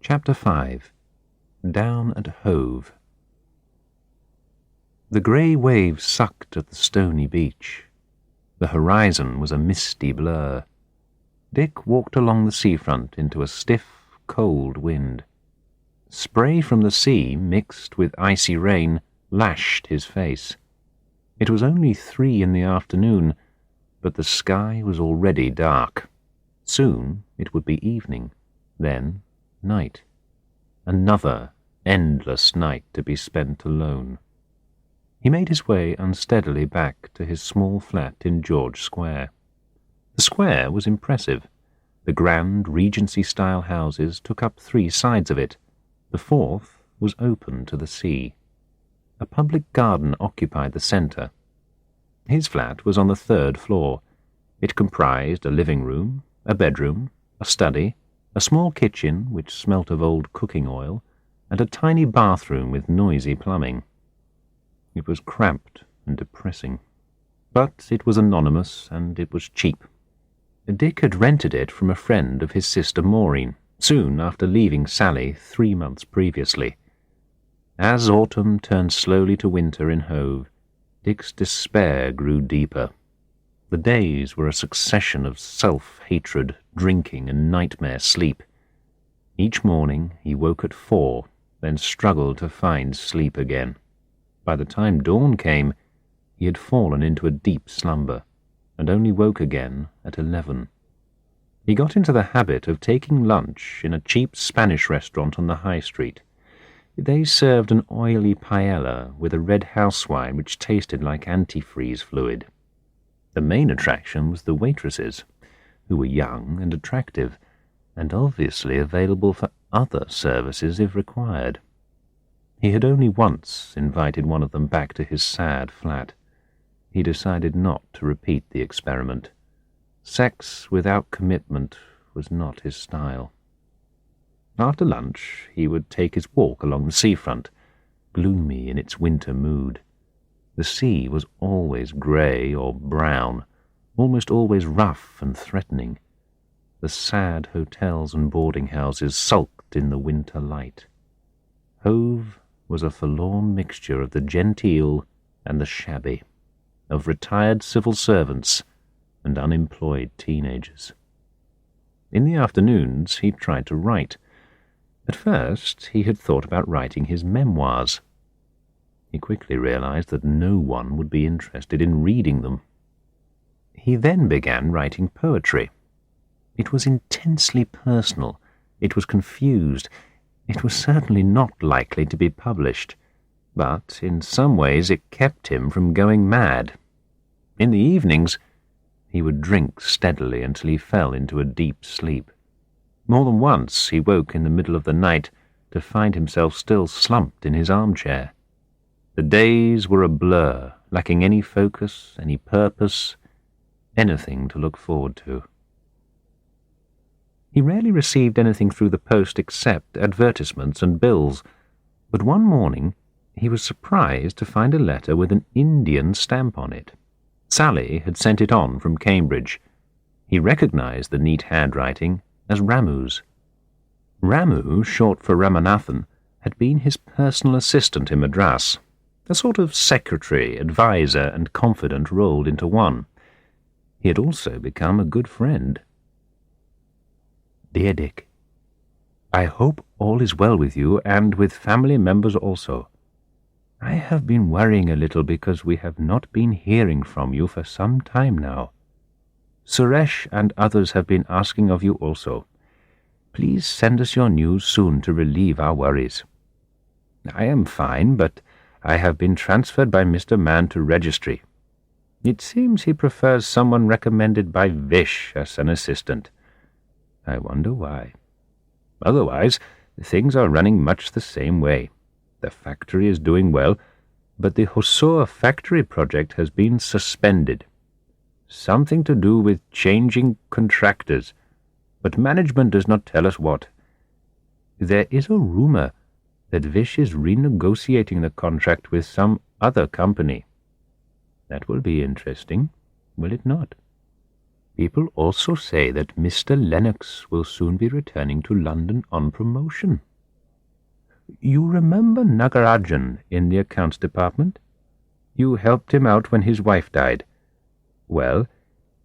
Chapter 5. Down at Hove. The grey waves sucked at the stony beach. The horizon was a misty blur. Dick walked along the seafront into a stiff, cold wind. Spray from the sea, mixed with icy rain, lashed his face. It was only 3 in the afternoon, but the sky was already dark. Soon it would be evening, then night. Another endless night to be spent alone. He made his way unsteadily back to his small flat in George Square. The square was impressive. The grand Regency-style houses took up 3 sides of it. The 4th was open to the sea. A public garden occupied the centre. His flat was on the 3rd floor. It comprised a living room, a bedroom, a study, a small kitchen which smelt of old cooking oil, and a tiny bathroom with noisy plumbing. It was cramped and depressing. But it was anonymous, and it was cheap. Dick had rented it from a friend of his sister Maureen, soon after leaving Sally 3 months previously. As autumn turned slowly to winter in Hove, Dick's despair grew deeper. The days were a succession of self-hatred, drinking, and nightmare sleep. Each morning he woke at 4, then struggled to find sleep again. By the time dawn came, he had fallen into a deep slumber, and only woke again at 11. He got into the habit of taking lunch in a cheap Spanish restaurant on the high street. They served an oily paella with a red house wine which tasted like antifreeze fluid. The main attraction was the waitresses, who were young and attractive, and obviously available for other services if required. He had only once invited one of them back to his sad flat. He decided not to repeat the experiment. Sex without commitment was not his style. After lunch, he would take his walk along the seafront, gloomy in its winter mood. The sea was always grey or brown, almost always rough and threatening. The sad hotels and boarding houses sulked in the winter light. Hove was a forlorn mixture of the genteel and the shabby, of retired civil servants and unemployed teenagers. In the afternoons he tried to write. At first he had thought about writing his memoirs. He quickly realized that no one would be interested in reading them. He then began writing poetry. It was intensely personal. It was confused. It was certainly not likely to be published, but in some ways it kept him from going mad. In the evenings, he would drink steadily until he fell into a deep sleep. More than once he woke in the middle of the night to find himself still slumped in his armchair. The days were a blur, lacking any focus, any purpose, anything to look forward to. He rarely received anything through the post except advertisements and bills, but one morning he was surprised to find a letter with an Indian stamp on it. Sally had sent it on from Cambridge. He recognized the neat handwriting as Ramu's. Ramu, short for Ramanathan, had been his personal assistant in Madras, a sort of secretary, adviser, and confidant rolled into one. He had also become a good friend. Dear Dick, I hope all is well with you and with family members also. I have been worrying a little because we have not been hearing from you for some time now. Suresh and others have been asking of you also. Please send us your news soon to relieve our worries. I am fine, but I have been transferred by Mr. Mann to registry. It seems he prefers someone recommended by Vish as an assistant. I wonder why. Otherwise, things are running much the same way. The factory is doing well, but the Hosur factory project has been suspended. Something to do with changing contractors, but management does not tell us what. There is a rumour that Vish is renegotiating the contract with some other company. That will be interesting, will it not? People also say that Mr. Lennox will soon be returning to London on promotion. You remember Nagarajan in the accounts department? You helped him out when his wife died. Well,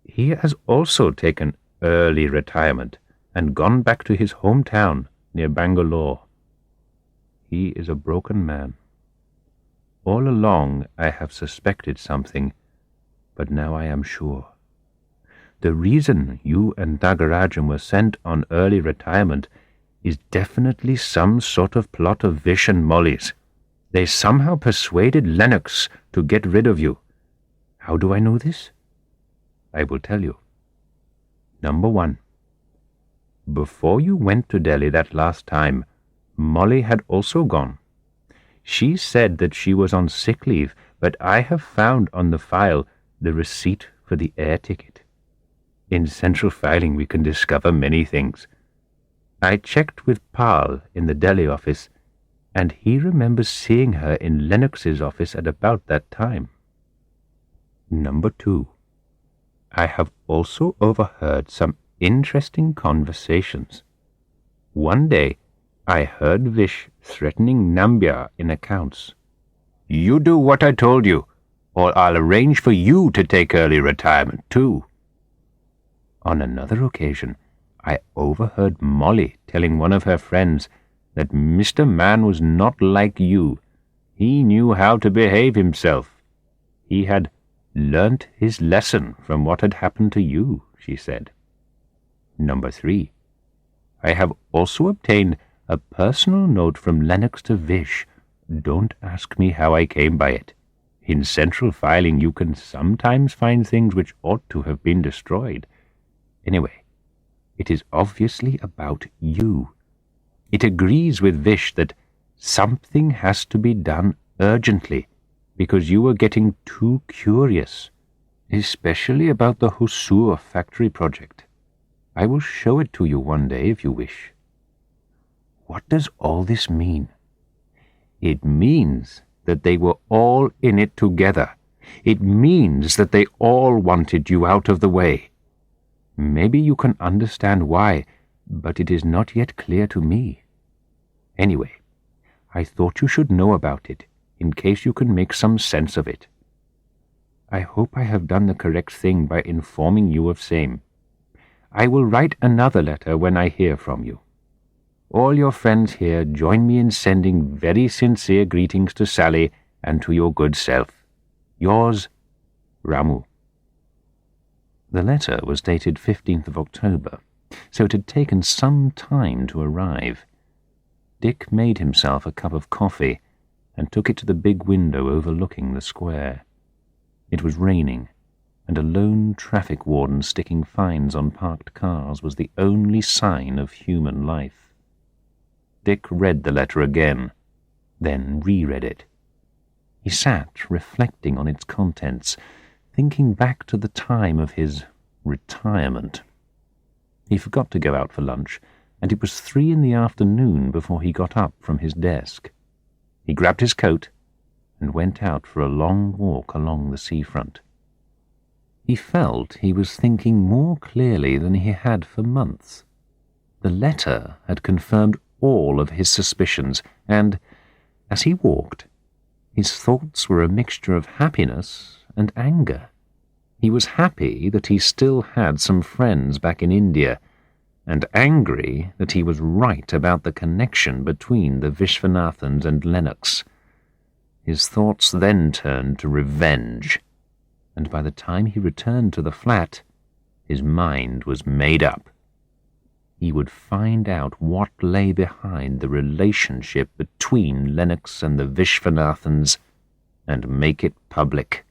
he has also taken early retirement and gone back to his hometown near Bangalore. He is a broken man. All along I have suspected something, but now I am sure. The reason you and Nagarajan were sent on early retirement is definitely some sort of plot of Vish and Molly's. They somehow persuaded Lennox to get rid of you. How do I know this? I will tell you. Number 1. Before you went to Delhi that last time, Molly had also gone. She said that she was on sick leave, but I have found on the file the receipt for the air ticket. In central filing we can discover many things. I checked with Pal in the Delhi office, and he remembers seeing her in Lennox's office at about that time. Number 2. I have also overheard some interesting conversations. One day, I heard Vish threatening Nambiar in accounts. You do what I told you, or I'll arrange for you to take early retirement too. On another occasion, I overheard Molly telling one of her friends that Mr. Mann was not like you. He knew how to behave himself. He had learnt his lesson from what had happened to you, she said. Number 3. I have also obtained a personal note from Lennox to Vish. Don't ask me how I came by it. In central filing you can sometimes find things which ought to have been destroyed. Anyway, it is obviously about you. It agrees with Vish that something has to be done urgently because you were getting too curious, especially about the Hosur factory project. I will show it to you one day if you wish. What does all this mean? It means that they were all in it together. It means that they all wanted you out of the way. Maybe you can understand why, but it is not yet clear to me. Anyway, I thought you should know about it, in case you can make some sense of it. I hope I have done the correct thing by informing you of same. I will write another letter when I hear from you. All your friends here join me in sending very sincere greetings to Sally and to your good self. Yours, Ramu. The letter was dated 15th of October, so it had taken some time to arrive. Dick made himself a cup of coffee and took it to the big window overlooking the square. It was raining, and a lone traffic warden sticking fines on parked cars was the only sign of human life. Dick read the letter again, then reread it. He sat reflecting on its contents, thinking back to the time of his retirement. He forgot to go out for lunch, and it was 3 in the afternoon before he got up from his desk. He grabbed his coat and went out for a long walk along the seafront. He felt he was thinking more clearly than he had for months. The letter had confirmed all of his suspicions, and, as he walked, his thoughts were a mixture of happiness and anger. He was happy that he still had some friends back in India, and angry that he was right about the connection between the Vishwanathans and Lennox. His thoughts then turned to revenge, and by the time he returned to the flat, his mind was made up. He would find out what lay behind the relationship between Lennox and the Vishwanathans and make it public.